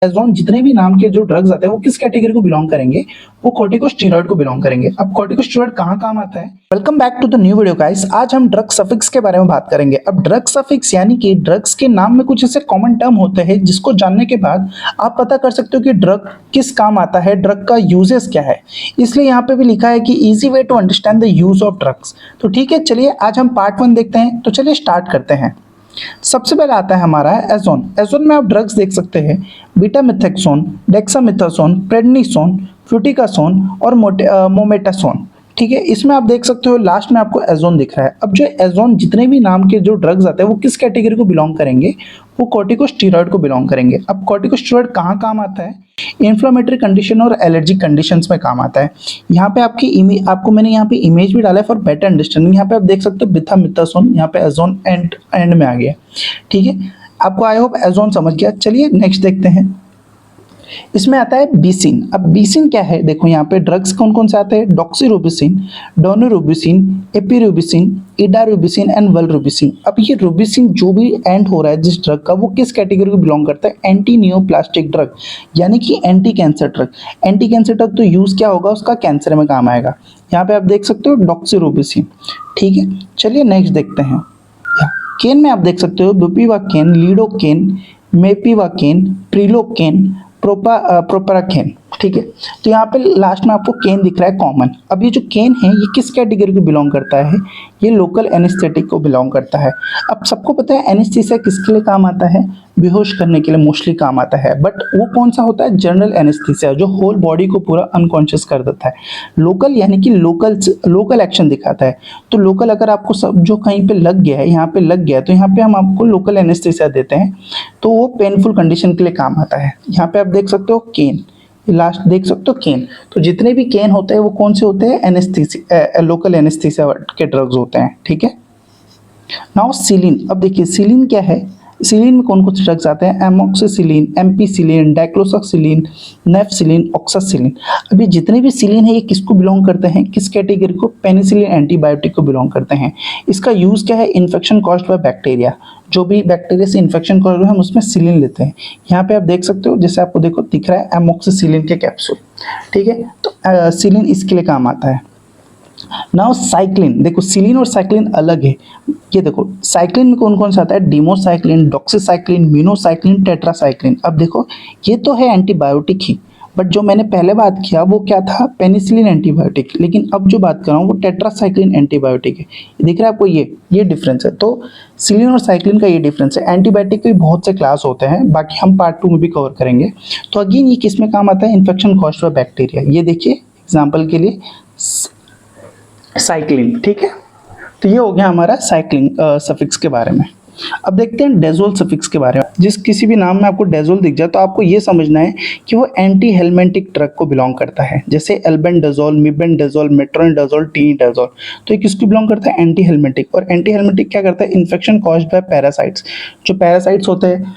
एज़ोन जितने भी नाम के जो ड्रग्स आते हैं वो किस कैटेगरी को बिलोंग करेंगे? वो कॉर्टिकोस्टेरॉइड को बिलोंग करेंगे। अब कॉर्टिकोस्टेरॉइड कहाँ काम आता है? Welcome back to the new video guys. आज हम ड्रग सफिक्स के बारे में बात करेंगे। अब ड्रग सफिक्स यानी कि ड्रग्स के नाम में कुछ ऐसे कॉमन टर्म होते हैं जिसको जानने के बाद आप पता कर सकते हो कि ड्रग किस काम आता है, ड्रग का यूजेस क्या है। इसलिए यहाँ पे भी लिखा है कि easy way to understand the use of drugs. तो ठीक है, चलिए आज हम पार्ट 1 देखते हैं। तो चलिए स्टार्ट करते हैं। सबसे पहले आता है हमारा एज़ोन। एज़ोन में आप ड्रग्स देख सकते हैं, बीटा मिथेक्सोन, डेक्सामिथासोन, प्रेडनिसोन, फ्लूटिकासोन और मोमेटासोन। ठीक है, इसमें आप देख सकते हो लास्ट में आपको एज़ोन दिख रहा है। अब जो एज़ोन जितने भी नाम के जो ड्रग्स आते हैं वो किस कैटेगरी को बिलोंग करेंगे? वो कॉर्टिकोस्टेरॉइड को बिलोंग करेंगे। अब कॉर्टिकोस्टेरॉइड कहाँ काम आता है? इन्फ्लेमेटरी कंडीशन और एलर्जिक कंडीशंस में काम आता है। यहाँ पे आपको मैंने यहाँ पे इमेज भी डाला है फॉर बेटर अंडरस्टैंडिंग। यहाँ पे आप देख सकते हो बिथामिथासोन, यहाँ पे एज़ोन एंड में आ गया। ठीक है, आपको आई होप एज़ोन समझ गया। चलिए नेक्स्ट देखते हैं। इसमें आता है बीसिन। अब बीसिन क्या है? देखो यहाँ पे ड्रग्स कौन कौन से आते हैं? डॉक्सीरूबिसिन, डोनोरूबिसिन, एपिरूबिसिन, इडारूबिसिन एंड वल्रूबिसिन। अब ये रूबिसिन जो भी एंड हो रहा है जिस ड्रग का, वो किस कैटेगरी को बिलोंग करता है? एंटी नियोप्लास्टिक ड्रग, यानी कि anti cancer drug. Anti cancer drug तो यूज क्या होगा उसका? कैंसर में काम आएगा। यहाँ पे आप देख सकते हो डॉक्सीरूबिसिन। ठीक है, चलिए नेक्स्ट देखते हैं। केन में आप देख सकते हो बुपिवाकेन, लीडोकेन, मेपिवाकेन, प्रिलोकेन, प्रोपराकेन। ठीक है, तो यहाँ पे लास्ट में आपको केन दिख रहा है कॉमन। अब ये जो केन है ये किस कैटेगरी को बिलोंग करता है? ये लोकल एनेस्थेटिक को बिलोंग करता है। अब सबको पता है एनेस्थीसिया किसके लिए काम आता है? बेहोश करने के लिए मोस्टली काम आता है। बट वो कौन सा होता है? जनरल एनेस्थीसिया, जो होल बॉडी को पूरा अनकॉन्शियस कर देता है। लोकल यानी कि लोकल एक्शन दिखाता है। तो लोकल अगर आपको सब जो कहीं पे लग गया है, यहाँ पे लग गया है, तो यहाँ पे हम आपको लोकल एनेस्थीसिया देते हैं, तो वो पेनफुल कंडीशन के लिए काम आता है। यहाँ पे आप देख सकते हो केन, लास्ट देख सकते हो केन। तो जितने भी केन होते हैं वो कौन से होते हैं? एनेस्थीसिया, लोकल एनेस्थीसिया के ड्रग्स होते हैं। ठीक है, नाउ सिलिन। अब देखिए सिलिन क्या है? सिलिन में कौन कौन से ड्रग्स आते हैं? Amoxicillin, ampicillin, dicloxacillin, nafcillin, oxacillin. अभी जितने भी सिलिन है ये किसको बिलोंग करते हैं? किस कैटेगरी को? पेनिसिलिन एंटीबायोटिक को बिलोंग करते हैं। इसका यूज क्या है? Infection caused by bacteria. जो भी बैक्टीरिया से इन्फेक्शन कॉज हुआ हम उसमें सिलिन लेते हैं। यहाँ पे आप देख सकते हो, जैसे आपको देखो दिख रहा है एमोक्सिसिलिन के कैप्सूल। ठीक है, तो सिलिन इसके लिए काम आता है। Now cyclin. देखो सिलिन और साइक्लिन अलग है। ये देखो साइक्लिन में कौन कौन सा आता है? डीमोसाइक्लिन, डॉक्सीसाइक्लिन, मीनोसाइक्लिन, टेट्रासाइक्लिन। अब देखो ये तो है एंटीबायोटिक ही, बट जो मैंने पहले बात किया वो क्या था? Penicillin antibiotic. लेकिन अब जो बात कर रहा हूँ वो टेट्रासाइक्लिन एंटीबायोटिक है। दिख रहा है आपको? ये डिफरेंस है। तो सिलिन और साइक्लिन का ये डिफरेंस है। एंटीबायोटिक के भी बहुत से क्लास होते हैं, बाकी हम पार्ट 2 में भी कवर करेंगे। तो अगेन ये किस में काम आता है? Infection caused by bacteria. ये देखिए एग्जाम्पल के लिए साइक्लिन। ठीक है, तो ये हो गया हमारा साइक्लिन सफिक्स के बारे में। अब देखते हैं डेजोल सफिक्स के बारे में। जिस किसी भी नाम में आपको डेजोल दिख जाए तो आपको ये समझना है कि वो एंटी हेलमेंटिक ड्रग को बिलोंग करता है। जैसे एल्बेंडाजोल, मिबेंडाजोल, मेट्रोनिडाजोल, टीनिडाजोल, तो ये किसको बिलोंग करता है? एंटी हेलमेंटिक। और एंटी हेलमेंटिक क्या करता है? Infection caused by parasites. जो पैरासाइट्स होते हैं,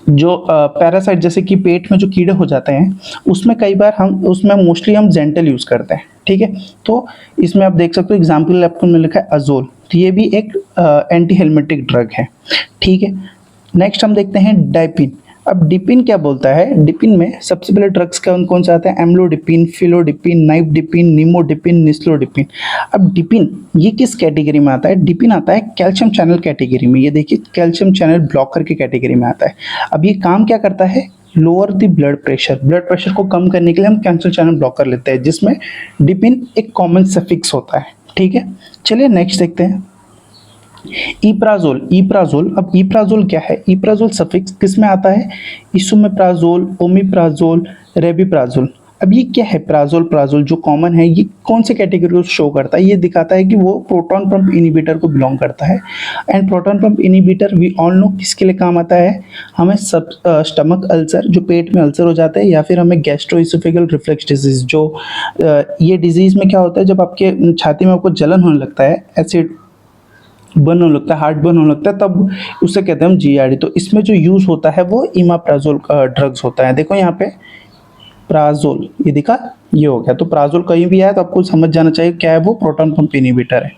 जो पैरासाइट जैसे कि पेट में जो कीड़े हो जाते हैं, उसमें कई बार उसमें मोस्टली हम जेंटल यूज़ करते हैं। ठीक है, तो इसमें आप देख सकते हो एग्जाम्पल आपको में लिखा है अजोल। तो ये भी एक एंटी हेलमेटिक ड्रग है। ठीक है, नेक्स्ट हम देखते हैं डाइपिन। अब डिपिन क्या बोलता है? डिपिन में सबसे पहले ड्रग्स कौन कौन से आते हैं? Amlodipine, felodipine, nifedipine, nimodipine, nisoldipine. अब डिपिन ये किस कैटेगरी में आता है? डिपिन आता है कैल्शियम चैनल कैटेगरी में। ये देखिए कैल्शियम चैनल ब्लॉकर की कैटेगरी में आता है। अब ये काम क्या करता है? लोअर द ब्लड प्रेशर को कम करने के लिए हम कैल्शियम चैनल ब्लॉकर लेते हैं, जिसमें डिपिन एक कॉमन सफिक्स होता है। ठीक है, चलिए नेक्स्ट देखते हैं। इप्राजोल। अब इप्राजोल क्या है? इप्राजोल सफिक्स किस में आता है? इसोमेप्राजोल, ओमिप्राजोल, रेबिप्राजोल। अब ये क्या है? प्राजोल जो कॉमन है, ये कौन से कैटेगरी को शो करता है? ये दिखाता है कि वो प्रोटॉन पंप इनहिबिटर को बिलोंग करता है। And proton pump inhibitor we all know किसके लिए काम आता है? हमें स्टमक अल्सर, जो पेट में अल्सर हो जाते हैं, या फिर हमें गैस्ट्रोइसोफेगल रिफ्लक्स डिजीज, जो ये डिजीज में क्या होता है, जब आपके छाती में आपको जलन होने लगता है, एसिड बर्न होने लगता है, हार्ट बर्न होने लगता है, तब उसे कहते हैं हम जीआरडी। तो इसमें जो यूज़ होता है वो इमाप्राजोल ड्रग्स होता है। देखो यहाँ पे प्राजोल, ये दिखा, ये हो गया। तो प्राजोल कहीं भी आया तो आपको समझ जाना चाहिए क्या है वो? प्रोटॉन पंप इनहिबिटर है।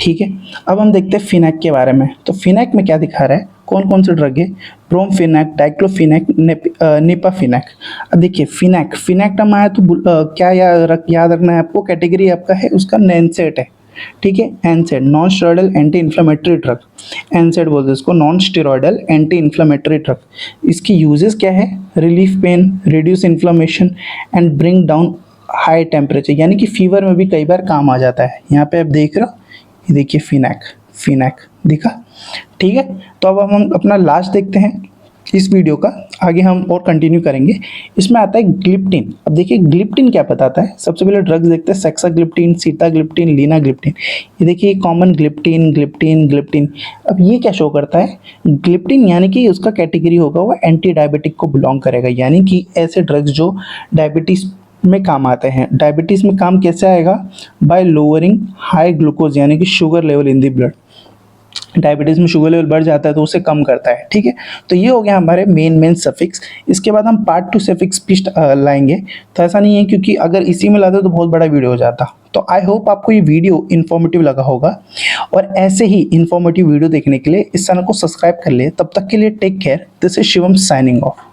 ठीक है, अब हम देखते हैं फिनैक के बारे में। तो फिनैक में क्या दिखा रहा है? कौन कौन से ड्रग है? ब्रोमफेनैक, डाइक्लोफेनैक, निपाफेनैक। अब देखिए फिनैक नाम आया तो क्या याद रखना है आपको, कैटेगरी आपका है उसका नैनसेड है, ठीक है। एनसेड non steroidal anti inflammatory drug, एनसेड बोलते हैं इसको, non steroidal anti inflammatory drug. इसकी यूजेस क्या है, relief pen, reduce inflammation and bring down high temperature, यानी कि फीवर में भी कई बार काम आ जाता है। यहाँ पे आप देख रहे हो, ये देखिए फिनैक दिखा, ठीक है। तो अब हम अपना लास्ट देखते हैं इस वीडियो का, आगे हम और कंटिन्यू करेंगे। इसमें आता है ग्लिप्टिन। अब देखिए ग्लिप्टिन क्या बताता है, सबसे पहले ड्रग्स देखते हैं, सेक्साग्लिप्टिन, सीटाग्लिप्टिन, लीनाग्लिप्टिन। ये देखिए कॉमन ग्लिप्टिन। अब ये क्या शो करता है, ग्लिप्टिन यानी कि उसका कैटेगरी होगा वो एंटी डायबिटिक को बिलोंग करेगा, यानी कि ऐसे ड्रग्स जो डायबिटीज़ में काम आते हैं। डायबिटीज़ में काम कैसे आएगा, बाय लोअरिंग हाई ग्लूकोज यानी कि sugar level in the blood. Diabetes में शुगर लेवल बढ़ जाता है तो उसे कम करता है, ठीक है। तो ये हो गया हमारे मेन सफिक्स। इसके बाद हम पार्ट 2 सफिक्स भी लाएंगे, तो ऐसा नहीं है क्योंकि अगर इसी में लाते तो बहुत बड़ा वीडियो हो जाता। तो आई होप आपको ये वीडियो इन्फॉर्मेटिव लगा होगा, और ऐसे ही इन्फॉर्मेटिव वीडियो देखने के लिए इस चैनल को सब्सक्राइब कर लिए। तब तक के लिए take care, this is Shivam signing of.